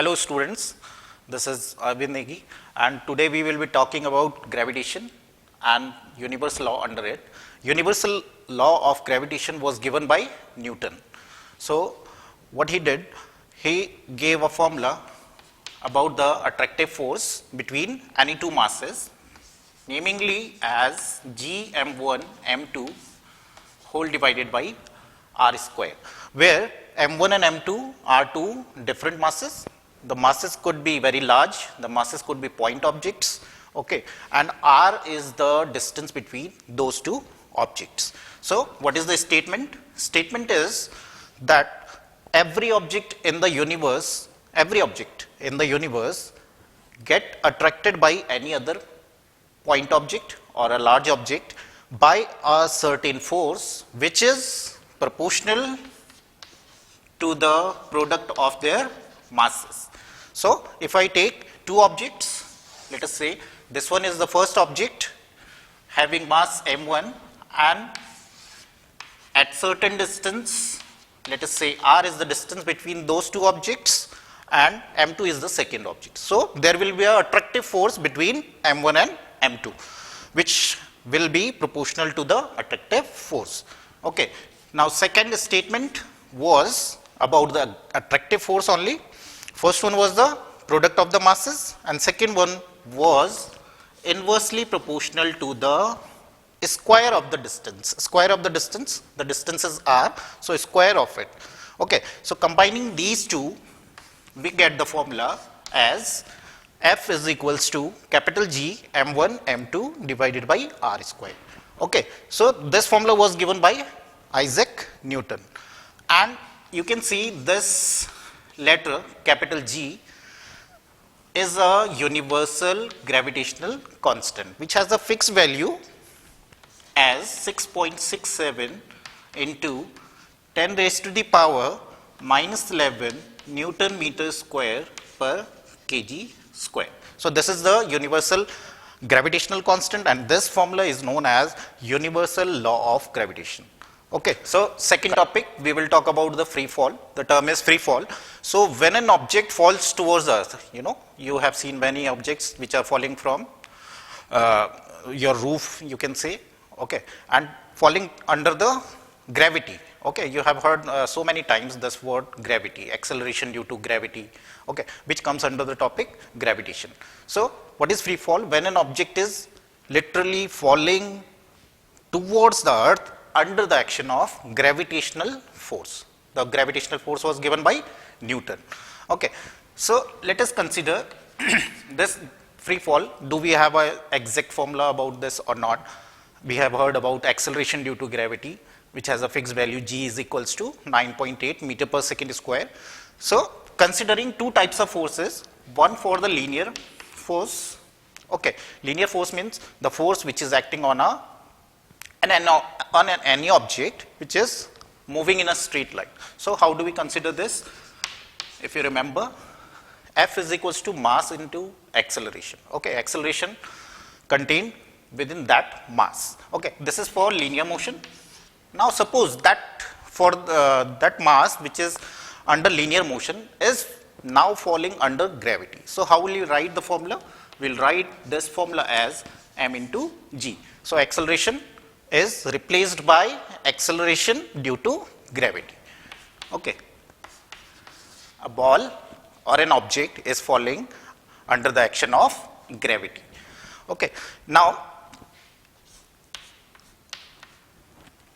Hello students, this is Arvind Negi and today we will be talking about gravitation and universal law under it. Universal law of gravitation was given by Newton. So what he did, he gave a formula about the attractive force between any two masses, namely as G m1 m2 whole divided by r square, where m1 and m2 are two different masses. The masses could be very large, the masses could be point objects, okay, and r is the distance between those two objects. So what is the statement? Statement is that every object in the universe get attracted by any other point object or a large object by a certain force which is proportional to the product of their masses. So if I take two objects, let us say this one is the first object having mass m1 and at certain distance, let us say r is the distance between those two objects and m2 is the second object. So there will be an attractive force between m1 and m2 which will be proportional to the attractive force. Okay. Now second statement was about the attractive force only. First one was the product of the masses and second one was inversely proportional to the square of the distance. Square of the distance is r, so square of it. Okay. So combining these two, we get the formula as F is equals to capital G m1 m2 divided by r square. Okay. So this formula was given by Isaac Newton, and you can see this letter capital G is a universal gravitational constant which has a fixed value as 6.67 into 10 raised to the power minus 11 Newton meter square per kg square. So this is the universal gravitational constant and this formula is known as universal law of gravitation. Okay, so second topic we will talk about the free fall. The term is free fall. So when an object falls towards earth, you have seen many objects which are falling from your roof, you can say, okay, and falling under the gravity. Okay, you have heard so many times this word gravity, acceleration due to gravity, okay, which comes under the topic gravitation. So what is free fall? When an object is literally falling towards the earth under the action of gravitational force. The gravitational force was given by Newton. Okay, so let us consider this free fall. Do we have an exact formula about this or not? We have heard about acceleration due to gravity, which has a fixed value g is equals to 9.8 meter per second square. So considering two types of forces, one for the linear force. Okay, linear force means the force which is acting on any object which is moving in a straight line. So how do we consider this? If you remember, F is equals to mass into acceleration. Okay, acceleration contained within that mass. Okay, this is for linear motion. Now suppose that for that mass which is under linear motion is now falling under gravity. So how will you write the formula? We'll write this formula as m into g. So acceleration is replaced by acceleration due to gravity. Okay. A ball or an object is falling under the action of gravity. Okay. Now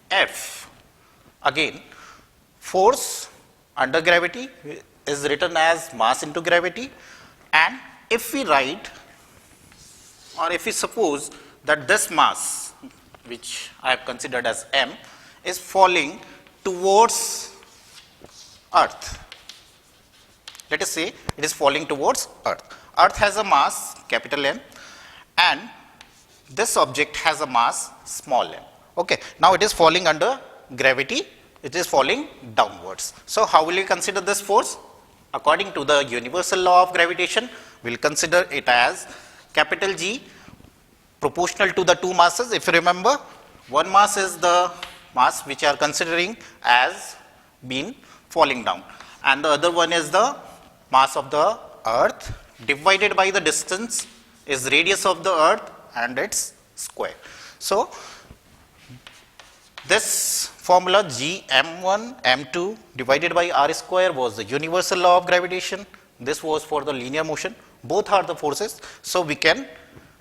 F, again, force under gravity is written as mass into gravity, and if we write or if we suppose that this mass which I have considered as m is falling towards earth. Let us say it is falling towards earth. Earth has a mass capital M and this object has a mass small m. Okay. Now it is falling under gravity, it is falling downwards. So how will you consider this force? According to the universal law of gravitation, we will consider it as capital G proportional to the two masses. If you remember, one mass is the mass which you are considering as being falling down and the other one is the mass of the earth divided by the distance is radius of the earth and its square. So, this formula G m1 m2 divided by r square was the universal law of gravitation. This was for the linear motion. Both are the forces, so we can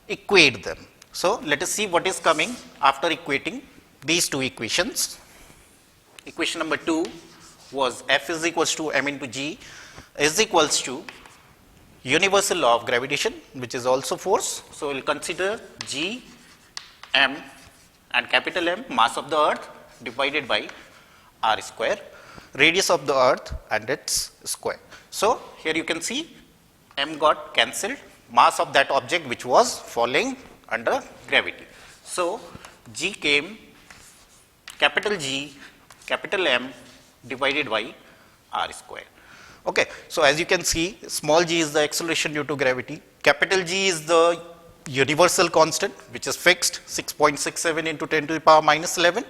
equate them. So, let us see what is coming after equating these two equations. Equation number 2 was F is equals to m into G is equals to universal law of gravitation, which is also force. So, we will consider G m and capital M, mass of the earth divided by r square, radius of the earth and its square. So, here you can see M got cancelled, mass of that object which was falling under gravity. So, G came capital G, capital M divided by r square. Okay. So, as you can see, small g is the acceleration due to gravity, capital G is the universal constant which is fixed 6.67 into 10 to the power minus 11.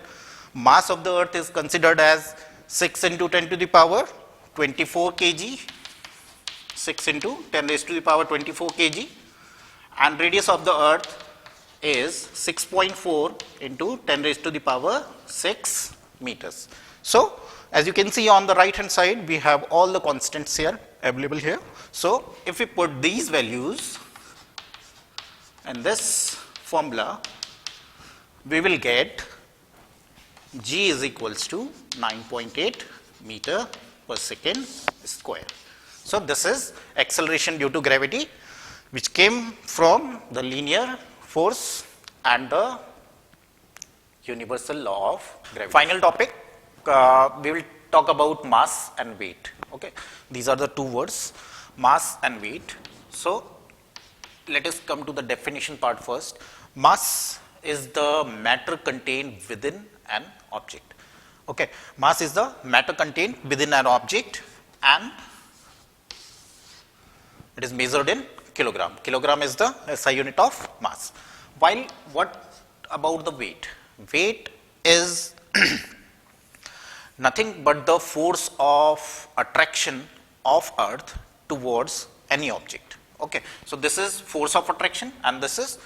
Mass of the earth is considered as 6 into 10 to the power 24 kg, 6 into 10 raised to the power 24 kg, and radius of the earth is 6.4 into 10 raised to the power 6 meters. So, as you can see on the right hand side, we have all the constants here available here. So, if we put these values in this formula, we will get G is equals to 9.8 meter per second square. So, this is acceleration due to gravity which came from the linear force and the universal law of gravity. Final topic, we will talk about mass and weight. Okay. These are the two words, mass and weight. So, let us come to the definition part first. Mass is the matter contained within an object. Okay. Mass is the matter contained within an object and it is measured in kilogram. Kilogram is the SI unit of mass. While what about the weight? Weight is nothing but the force of attraction of earth towards any object. Okay. So, this is force of attraction and this is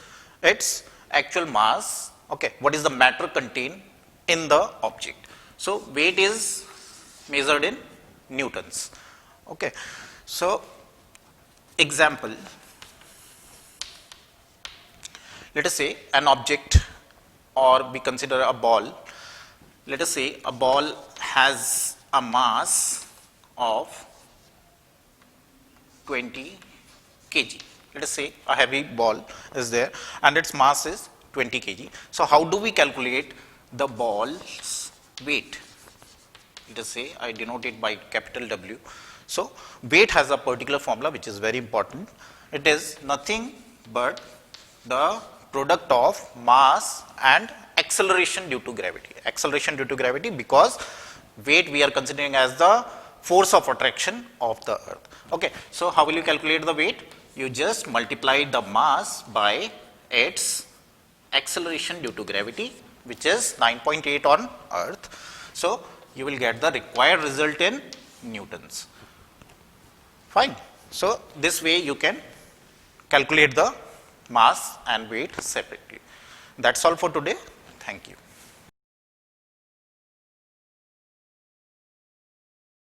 its actual mass. Okay. What is the matter contained in the object? So, weight is measured in newtons. Okay. So, example, let us say an object, or we consider a ball. Let us say a ball has a mass of 20 kg. Let us say a heavy ball is there and its mass is 20 kg. So, how do we calculate the ball's weight? Let us say I denote it by capital W. So, weight has a particular formula which is very important. It is nothing but the product of mass and acceleration due to gravity. Acceleration due to gravity, because weight we are considering as the force of attraction of the earth. Okay. So, how will you calculate the weight? You just multiply the mass by its acceleration due to gravity, which is 9.8 on earth. So, you will get the required result in newtons. Fine. So, this way you can calculate the mass and weight separately. That is all for today. Thank you.